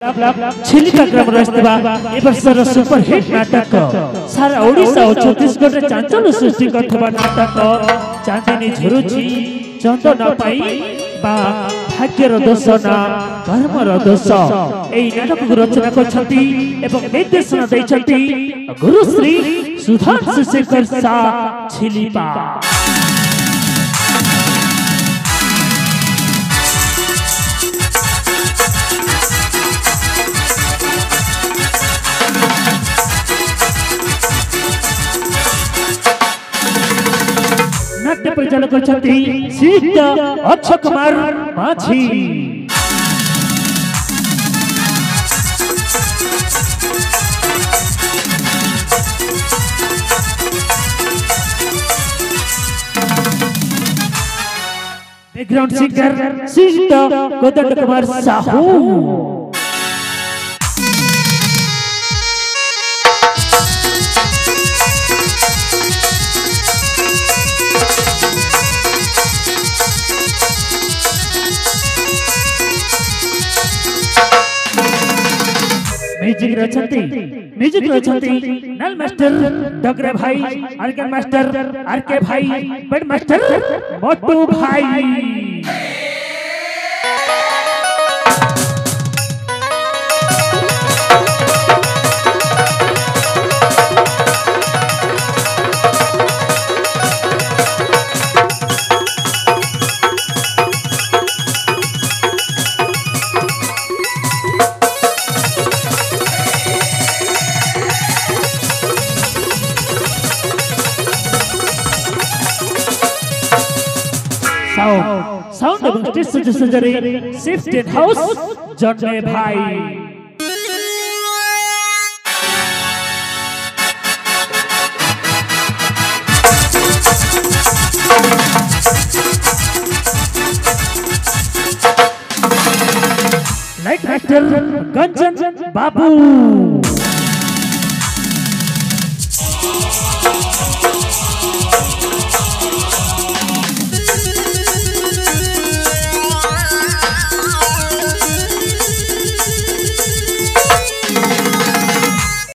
छिलिका क्रम रहितबा ए वर्षर सुपरहिट नाटक सारा ओडिसा और छत्तीसगढ़ रे चांचल्य सृष्टि करथबा नाटक चांदनी झुरुची चंद न पाई बा भाग्यर दोष ना कर्मर दोष एई नाटक रचना करछंती एवं निर्देशन दैछंती गुरु श्री सुधांशु शेखर सा छिलिपा। नाट्य परिचालन करछंती Shri Akshay Kumar Majhi. Background singer Shri Kodanda Kumar Sahu. Music रचंती नल मास्टर डगरे भाई, आर्गन मास्टर आरके भाई, बेड मास्टर मोटू भाई। साउंड एवं स्टेज सजरे शिफ्ट हाउस जन्मे भाई। लाइट मास्टर गंजन बाबू।